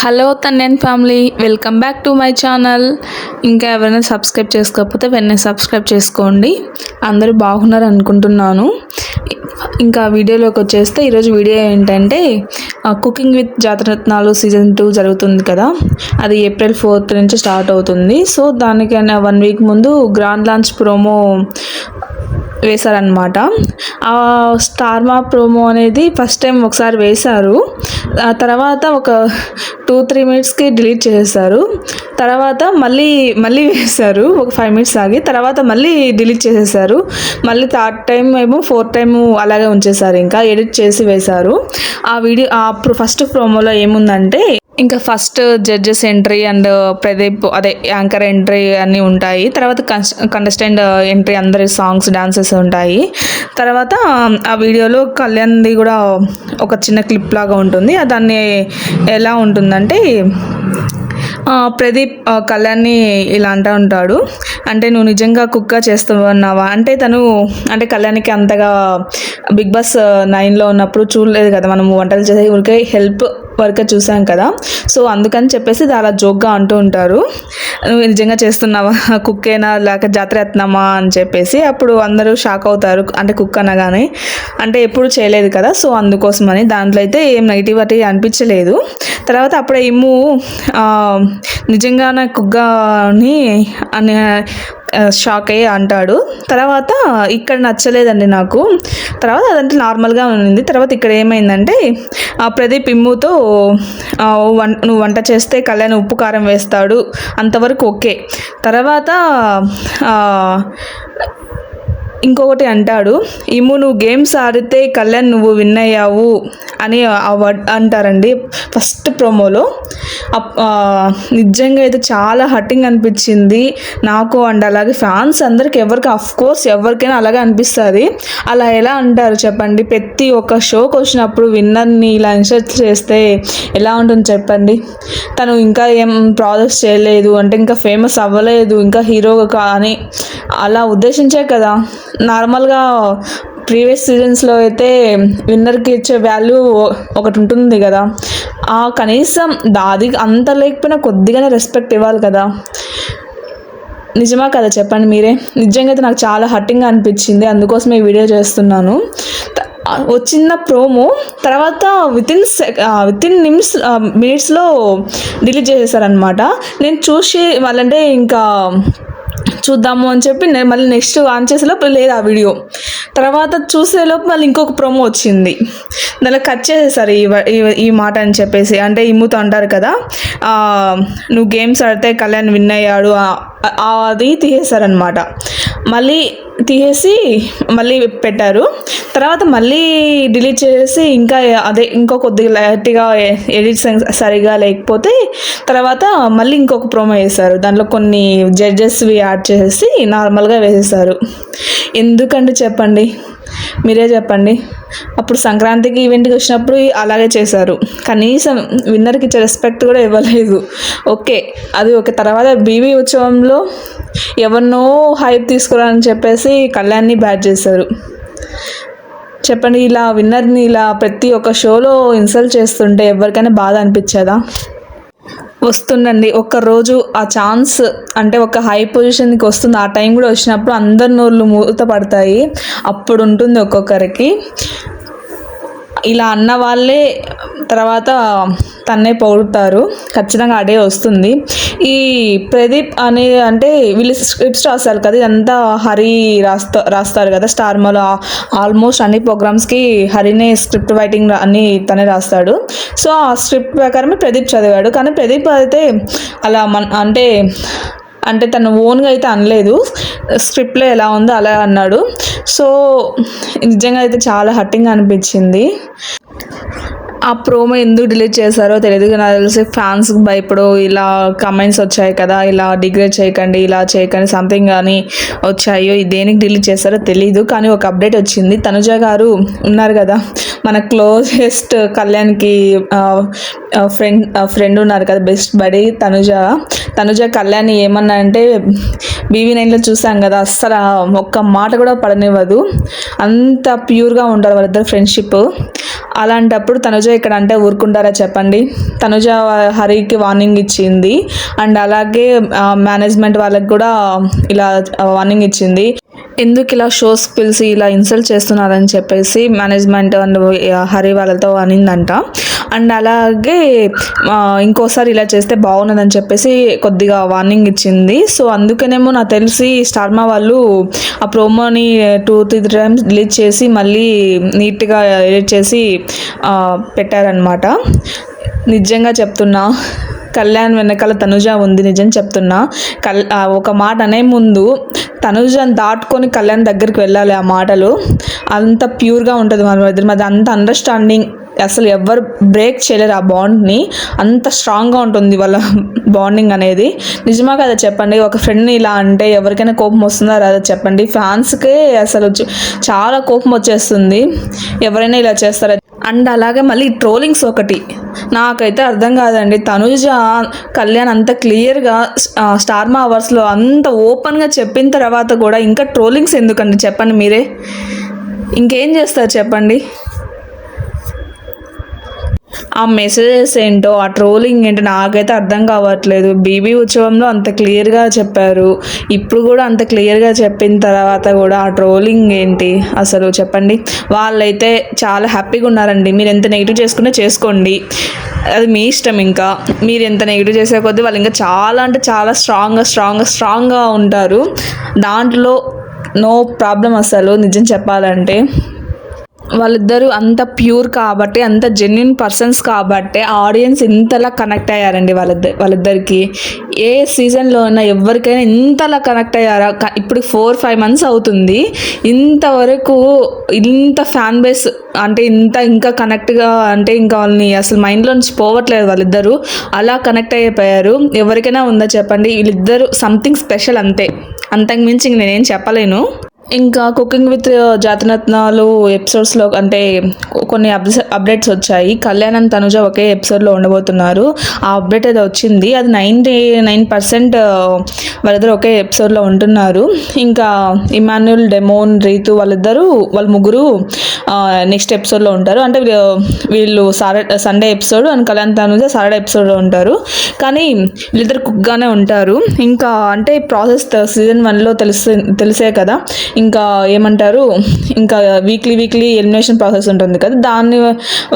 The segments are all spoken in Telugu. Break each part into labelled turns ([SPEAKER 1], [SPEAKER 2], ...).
[SPEAKER 1] హలో తన్నేన్ family, welcome back to my channel. ఇంకా ఎవరైనా సబ్స్క్రైబ్ చేసుకోకపోతే వెంటనే సబ్స్క్రైబ్ చేసుకోండి. అందరూ బాగున్నారు అనుకుంటున్నాను. ఇంకా వీడియోలోకి వచ్చేస్తే ఈరోజు వీడియో ఏంటంటే కుకింగ్ విత్ జాతరత్నాలు సీజన్ 2 జరుగుతుంది కదా, అది April 4th నుంచి స్టార్ట్ అవుతుంది. సో దానికైనా 1 week ముందు గ్రాండ్ లాంచ్ ప్రోమో వేశారనమాట. ఆ స్టార్ మా ప్రోమో అనేది ఫస్ట్ టైం ఒకసారి వేశారు, ఆ తర్వాత ఒక 2-3 minutesకి డిలీట్ చేసేసారు. తర్వాత మళ్ళీ వేశారు ఒక 5 minutes ఆగి, తర్వాత మళ్ళీ డిలీట్ చేసేసారు. మళ్ళీ 3rd time ఏమో 4th time అలాగే ఉంచేసారు, ఇంకా ఎడిట్ చేసి వేశారు. ఆ వీడియో ఫస్ట్ ప్రోమోలో ఏముందంటే ఇంకా first judges entry and Pradeep అదే యాంకర్ ఎంట్రీ అన్నీ ఉంటాయి. తర్వాత కంటెస్టెంట్ ఎంట్రీ, అందరి సాంగ్స్ డాన్సెస్ ఉంటాయి. తర్వాత ఆ వీడియోలో కళ్యాణ్ది కూడా ఒక చిన్న క్లిప్ లాగా ఉంటుంది. దాన్ని ఎలా ఉంటుందంటే ప్రదీప్ కళ్యాణ్ని ఇలా అంటూ ఉంటాడు, అంటే నువ్వు నిజంగా కుక్గా చేస్తున్నావా అంటే తను అంటే కళ్యాణ్కి అంతగా బిగ్ బాస్ 9లో ఉన్నప్పుడు చూడలేదు కదా మనము, వంటలు చేసే ఊరికే హెల్ప్ వర్క్ చూసాం కదా. సో అందుకని చెప్పేసి అలా జోక్గా అంటూ ఉంటారు, నువ్వు నిజంగా చేస్తున్నావా, కుక్కేనా లేక జాతరత్నమా అని చెప్పేసి. అప్పుడు అందరూ షాక్ అవుతారు, అంటే కుక్ అనగానే అంటే ఎప్పుడు చేయలేదు కదా, సో అందుకోసమని. దాంట్లో అయితే ఏం నెగిటివిటీ అనిపించలేదు. తర్వాత అప్పుడే ఇమ్ము నిజంగా నాకు కుగ్గాని అని షాక్ అయ్యి అంటాడు. తర్వాత ఇక్కడ నచ్చలేదండి నాకు, తర్వాత అదంటే నార్మల్గా ఉంది. తర్వాత ఇక్కడ ఏమైందంటే ప్రదీప్ ఇమ్ముతో నువ్వు వంట చేస్తే కళ్యాణ్ ఉప్పు కారం వేస్తాడు, అంతవరకు ఓకే. తర్వాత ఇంకొకటి అంటాడు, ఇమ్ము నువ్వు గేమ్స్ ఆడితే కళ్యాణ్ నువ్వు విన్ అయ్యావు అని అంటారండి ఫస్ట్ ప్రోమోలో. నిజంగా అయితే చాలా హర్టింగ్ అనిపించింది నాకు, అండ్ అలాగే ఫ్యాన్స్ అందరికి ఎవరికైనా అలాగే అనిపిస్తుంది. అలా ఎలా అంటారు చెప్పండి, ప్రతి ఒక్క షోకి వచ్చినప్పుడు విన్నర్ని ఇలా ఇన్సల్ట్ చేస్తే ఎలా ఉంటుంది చెప్పండి. తను ఇంకా ఏం ప్రాజెక్ట్స్ చేయలేదు అంటే ఇంకా ఫేమస్ అవ్వలేదు, ఇంకా హీరో కానీ అలా ఉద్దేశించే కదా. నార్మల్గా ప్రీవియస్ సీజన్స్లో అయితే విన్నర్కి ఇచ్చే వాల్యూ ఒకటి ఉంటుంది కదా, కనీసం అది అంత లేకపోయినా కొద్దిగానే రెస్పెక్ట్ ఇవ్వాలి కదా. నిజమా కదా చెప్పండి మీరే. నిజంగా అయితే నాకు చాలా హర్టింగ్గా అనిపించింది, అందుకోసం ఈ వీడియో చేస్తున్నాను. వచ్చిన ప్రోమో తర్వాత వితిన్ మినిట్స్లో డిలీట్ చేసేసారనమాట. నేను చూసి వాళ్ళంటే ఇంకా చూద్దాము అని చెప్పి నేను మళ్ళీ నెక్స్ట్ ఆన్ చేసేలోపు లేదు ఆ వీడియో. తర్వాత చూసేలోపు మళ్ళీ ఇంకొక ప్రోమో వచ్చింది, దానిలో కట్ చేసేసారు ఈ మాట అని చెప్పేసి. అంటే ఇమ్ముతో అంటారు కదా, నువ్వు గేమ్స్ ఆడితే కళ్యాణ్ విన్ అయ్యాడు, అది తీసేశారనమాట. మళ్ళీ తీసేసి మళ్ళీ పెట్టారు. తర్వాత మళ్ళీ డిలీట్ చేసి ఇంకా ఇంకో కొద్దిగా లైట్గా ఎడిట్ సరిగా లేకపోతే తర్వాత మళ్ళీ ఇంకొక ప్రోమో వేశారు, దాంట్లో కొన్ని జడ్జెస్వి యాడ్ చేసేసి నార్మల్గా వేసేసారు. ఎందుకంటే చెప్పండి, మీరే చెప్పండి. అప్పుడు సంక్రాంతికి ఈవెంట్కి వచ్చినప్పుడు అలాగే చేశారు, కనీసం విన్నర్కి ఇచ్చే రెస్పెక్ట్ కూడా ఇవ్వలేదు. ఓకే అది ఓకే. తర్వాత బీబీ ఉత్సవంలో ఎవరినో హైప్ తీసుకురాని చెప్పేసి కళ్యాణ్ని బ్యాట్ చేశారు. చెప్పండి, ఇలా విన్నర్ని ఇలా ప్రతి ఒక్క షోలో ఇన్సల్ట్ చేస్తుంటే ఎవరికైనా బాధ అనిపించదా? వస్తుందండి ఒక్కరోజు ఆ ఛాన్స్, అంటే ఒక హై పొజిషన్కి వస్తుంది. ఆ టైం కూడా వచ్చినప్పుడు అందరి నోళ్ళు మూత పడతాయి, అప్పుడు ఉంటుంది ఒక్కొక్కరికి. ఇలా అన్న వాళ్ళే తర్వాత తన్నే పొగుడుతారు, ఖచ్చితంగా అడే వస్తుంది. ఈ ప్రదీప్ అంటే వీళ్ళు స్క్రిప్ట్స్ రాస్తారు కదా, ఇదంతా హరి రాస్తారు కదా. స్టార్ మాలో ఆల్మోస్ట్ అన్ని ప్రోగ్రామ్స్కి హరినే స్క్రిప్ట్ రైటింగ్ అన్ని తనే రాస్తాడు. సో ఆ స్క్రిప్ట్ ప్రకారమే ప్రదీప్ చదివాడు. కానీ ప్రదీప్ అయితే అలా అంటే తను ఓన్గా అయితే అనలేదు, స్క్రిప్ట్లో ఎలా ఉందో అలా అన్నాడు. సో నిజంగా అయితే చాలా హర్టింగ్ అనిపించింది. ఆ ప్రోమో ఎందుకు డిలీట్ చేశారో తెలియదు, నాకు తెలిసి ఫ్యాన్స్కి భయపడో ఇలా కమెంట్స్ వచ్చాయి కదా, ఇలా డిగ్రేడ్ చేయకండి, ఇలా చేయకండి సంథింగ్ కానీ వచ్చాయో, దేనికి డిలీట్ చేశారో తెలీదు. కానీ ఒక అప్డేట్ వచ్చింది, తనుజ గారు ఉన్నారు కదా మన క్లోజెస్ట్ కళ్యాణ్కి ఫ్రెండ్ ఉన్నారు కదా, బెస్ట్ బడీ తనుజ కళ్యాణ్ ఏమన్నా అంటే BB9లో చూసాం కదా, అస్సలు ఒక్క మాట కూడా పడనివ్వదు, అంత ప్యూర్గా ఉంటారు వాళ్ళిద్దరు ఫ్రెండ్షిప్. అలాంటప్పుడు తనుజ ఇక్కడ అంటే ఊరుకుంటారా చెప్పండి. తనుజ హరికి వార్నింగ్ ఇచ్చింది, అండ్ అలాగే మేనేజ్మెంట్ వాళ్ళకి కూడా ఇలా వార్నింగ్ ఇచ్చింది. ఎందుకు ఇలా షోస్కి పిలిచి ఇలా ఇన్సల్ట్ చేస్తున్నారని చెప్పేసి మేనేజ్మెంట్ అండ్ హరి వాళ్ళతో అనిందంట. అండ్ అలాగే ఇంకోసారి ఇలా చేస్తే బాగున్నదని చెప్పేసి కొద్దిగా వార్నింగ్ ఇచ్చింది. సో అందుకనేమో నాకు తెలిసి స్టార్మా వాళ్ళు ఆ ప్రోమోని 2-3 టైమ్స్ డిలీట్ చేసి మళ్ళీ నీట్గా ఎడిట్ చేసి పెట్టారనమాట. నిజంగా చెప్తున్నా, కళ్యాణ్ వెనకాల తనుజ ఉంది. నిజం చెప్తున్నా, ఒక మాట అనే ముందు తనుజని దాటుకొని కళ్యాణ్ దగ్గరికి వెళ్ళాలి. ఆ మాటలు అంత ప్యూర్గా ఉంటుంది మన ఇద్దరి మధ్య, అంత అండర్స్టాండింగ్, అసలు ఎవరు బ్రేక్ చేయలేరు ఆ బాండ్ని, అంత స్ట్రాంగ్గా ఉంటుంది వాళ్ళ బాండింగ్ అనేది. నిజమా కదా చెప్పండి? ఒక ఫ్రెండ్ని ఇలా అంటే ఎవరికైనా కోపం వస్తుందా రాదా చెప్పండి? ఫ్యాన్స్కే అసలు చాలా కోపం వచ్చేస్తుంది ఎవరైనా ఇలా చేస్తారా. అండ్ అలాగే మళ్ళీ ట్రోలింగ్స్ ఒకటి నాకైతే అర్థం కాదండి. తనుజ కళ్యాణ్ అంత క్లియర్గా స్టార్మా అవర్స్లో అంత ఓపెన్గా చెప్పిన తర్వాత కూడా ఇంకా ట్రోలింగ్స్ ఎందుకండి చెప్పండి మీరే? ఇంకేం చేస్తారు చెప్పండి? ఆ మెసేజెస్ ఏంటో, ఆ ట్రోలింగ్ ఏంటో నాకైతే అర్థం కావట్లేదు. బీబీ ఉత్సవంలో అంత క్లియర్గా చెప్పారు, ఇప్పుడు కూడా అంత క్లియర్గా చెప్పిన తర్వాత కూడా ఆ ట్రోలింగ్ ఏంటి అసలు చెప్పండి? వాళ్ళైతే చాలా హ్యాపీగా ఉన్నారండి. మీరు ఎంత నెగిటివ్ చేసుకుంటే చేసుకోండి, అది మీ ఇష్టం. ఇంకా మీరు ఎంత నెగిటివ్ చేసే కొద్దీ వాళ్ళు ఇంకా చాలా అంటే చాలా స్ట్రాంగ్గా ఉంటారు. దాంట్లో నో ప్రాబ్లం అసలు. నిజం చెప్పాలంటే వాళ్ళిద్దరూ అంత ప్యూర్ కాబట్టి, అంత జెన్యున్ పర్సన్స్ కాబట్టి ఆడియన్స్ ఇంతలా కనెక్ట్ అయ్యారండి వాళ్ళిద్దరికి. ఏ సీజన్లో అయినా ఎవరికైనా ఇంతలా కనెక్ట్ అయ్యారా? ఇప్పుడు 4-5 months అవుతుంది, ఇంతవరకు ఇంత ఫ్యాన్ బేస్ అంటే ఇంకా కనెక్ట్గా అంటే ఇంకా వాళ్ళని అసలు మైండ్లో నుంచి పోవట్లేదు వాళ్ళిద్దరూ, అలా కనెక్ట్ అయిపోయారు. ఎవరికైనా ఉందా చెప్పండి? వీళ్ళిద్దరూ సంథింగ్ స్పెషల్ అంతే, అంతకు మించి నేనేం చెప్పలేను. ఇంకా కుకింగ్ విత్ జాతిరత్నాలు ఎపిసోడ్స్లో అంటే కొన్ని అప్డేట్స్ వచ్చాయి. కళ్యాణ్ అండ్ తనుజ ఒకే ఎపిసోడ్లో ఉండబోతున్నారు. ఆ అప్డేట్ అయితే వచ్చింది. అది 99% వాళ్ళిద్దరు ఒకే ఎపిసోడ్లో ఉంటున్నారు. ఇంకా ఇమాన్యుల్, డెమోన్, రీతు వాళ్ళ ముగ్గురు నెక్స్ట్ ఎపిసోడ్లో ఉంటారు. అంటే వీళ్ళు Sunday episode and Kalyan Tanuja Saturday ఎపిసోడ్లో ఉంటారు. కానీ వీళ్ళిద్దరు కుక్గానే ఉంటారు. ఇంకా అంటే ప్రాసెస్ సీజన్ 1లో తెలిసే కదా, ఇంకా ఏమంటారు, ఇంకా వీక్లీ ఎలిమినేషన్ ప్రాసెస్ ఉంటుంది కదా, దాని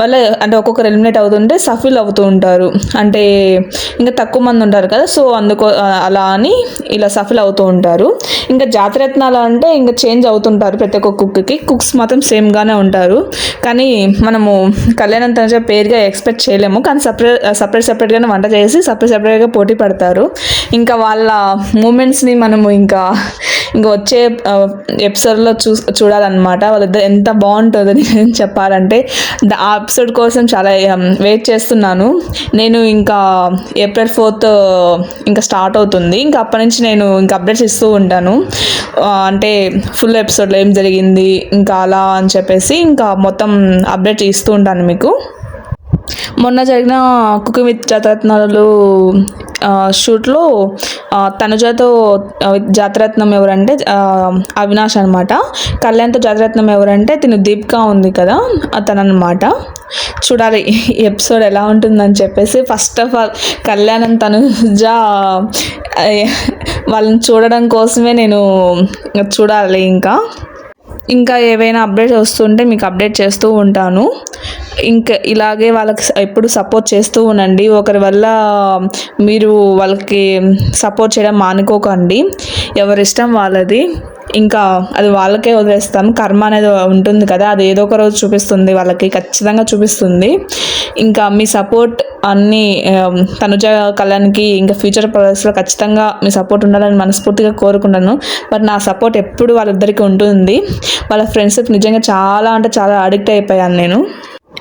[SPEAKER 1] వల్ల అంటే ఒక్కొక్కరు ఎలిమినేట్ అవుతుంటే సఫిల్ అవుతూ ఉంటారు. అంటే ఇంకా తక్కువ మంది ఉంటారు కదా, సో అలా అని ఇలా సఫిల్ అవుతూ ఉంటారు. ఇంకా జాతిరత్నాలు అంటే ఇంకా చేంజ్ అవుతుంటారు ప్రతి ఒక్క కుక్స్ మాత్రం సేమ్గానే ఉంటారు. కానీ మనము కళ్యాణ్ తనుజ పేరుగా ఎక్స్పెక్ట్ చేయలేము. కానీ సపరేట్గానే వంట చేసి సపరేట్గా పోటీ పడతారు. ఇంకా వాళ్ళ మూమెంట్స్ని మనము ఇంకా వచ్చే ఎపిసోడ్లో చూడాలన్నమాట. వాళ్ళిద్దరు ఎంత బాగుంటుందని చెప్పాలంటే ఆ ఎపిసోడ్ కోసం చాలా వెయిట్ చేస్తున్నాను నేను. ఇంకా April 4th ఇంకా స్టార్ట్ అవుతుంది. ఇంకా అప్పటి నుంచి నేను ఇంకా అప్డేట్స్ ఇస్తూ ఉంటాను. అంటే ఫుల్ ఎపిసోడ్లో ఏం జరిగింది ఇంకా అలా అని చెప్పేసి ఇంకా మొత్తం అప్డేట్ ఇస్తూ ఉంటాను మీకు. మొన్న జరిగిన కుకింగ్ విత్ జాతిరత్నాలు షూట్లో తనుజతో జాతిరత్నం ఎవరంటే అవినాష్ అనమాట. కళ్యాణ్తో జాతిరత్నం ఎవరంటే దీపిక ఉంది కదా, అతనమాట. చూడాలి ఈ ఎపిసోడ్ ఎలా ఉంటుందని చెప్పేసి. First of all Kalyan and Tanuja వాళ్ళని చూడడం కోసమే నేను చూడాలి. ఇంకా ఏవైనా అప్డేట్స్ వస్తుంటే మీకు అప్డేట్ చేస్తూ ఉంటాను. ఇంకా ఇలాగే వాళ్ళకి ఎప్పుడు సపోర్ట్ చేస్తూ ఉండండి. ఒకరి వల్ల మీరు వాళ్ళకి సపోర్ట్ చేయడం మానుకోకండి. ఎవరిష్టం వాళ్ళది, ఇంకా అది వాళ్ళకే వదిలేస్తాం. కర్మ అనేది ఉంటుంది కదా, అది ఏదో ఒక రోజు చూపిస్తుంది, వాళ్ళకి ఖచ్చితంగా చూపిస్తుంది. ఇంకా మీ సపోర్ట్ అన్నీ తనుజ కళ్యాణ్కి ఇంకా ఫ్యూచర్ ప్రాజెక్ట్స్లో ఖచ్చితంగా మీ సపోర్ట్ ఉండాలని మనస్ఫూర్తిగా కోరుకుంటాను. బట్ నా సపోర్ట్ ఎప్పుడు వాళ్ళిద్దరికీ ఉంటుంది. వాళ్ళ ఫ్రెండ్స్కి నిజంగా చాలా అంటే చాలా అడిక్ట్ అయిపోయాను నేను.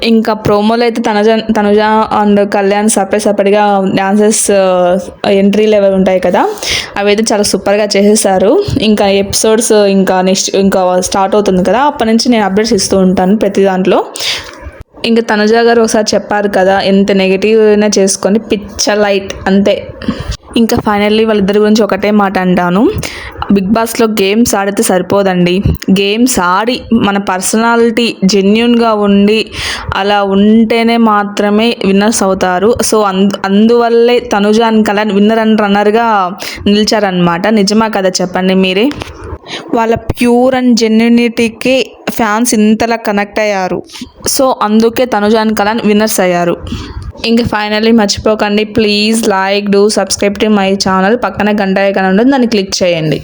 [SPEAKER 1] ఇంకా ప్రోమోలో అయితే తనుజ అండ్ కళ్యాణ్ సపరేట్గా డాన్సెస్ ఎంట్రీ లెవెల్ ఉంటాయి కదా, అవి అయితే చాలా సూపర్గా చేసేసారు. ఇంకా ఎపిసోడ్స్ ఇంకా స్టార్ట్ అవుతుంది కదా, అప్పటి నుంచి నేను అప్డేట్స్ ఇస్తూ ఉంటాను ప్రతి దాంట్లో. ఇంకా తనుజ గారు ఒకసారి చెప్పారు కదా, ఎంత నెగిటివ్ అయినా చేసుకొని పిచ్చ లైట్ అంతే. ఇంకా ఫైనల్లీ వాళ్ళిద్దరి గురించి ఒకటే మాట అంటాను, బిగ్ బాస్లో గేమ్స్ ఆడితే సరిపోదండి, గేమ్స్ ఆడి మన పర్సనాలిటీ జెన్యున్గా ఉండి అలా ఉంటేనే మాత్రమే విన్నర్స్ అవుతారు. సో అందువల్లే Tanuja and Kalyan winner and రన్నర్గా నిలిచారనమాట. నిజమా కదా చెప్పండి మీరే. వాళ్ళ ప్యూర్ అండ్ జెన్యునిటీకి ఫ్యాన్స్ ఇంతలా కనెక్ట్ అయ్యారు. సో అందుకే తనుజ అండ్ కళ్యాణ్ విన్నర్స్ అయ్యారు. ఇంకా ఫైనల్లీ మర్చిపోకండి, please like do subscribe to my channel. పక్కన గంట ఐకాన్ ఉంటుంది, దాన్ని క్లిక్ చేయండి.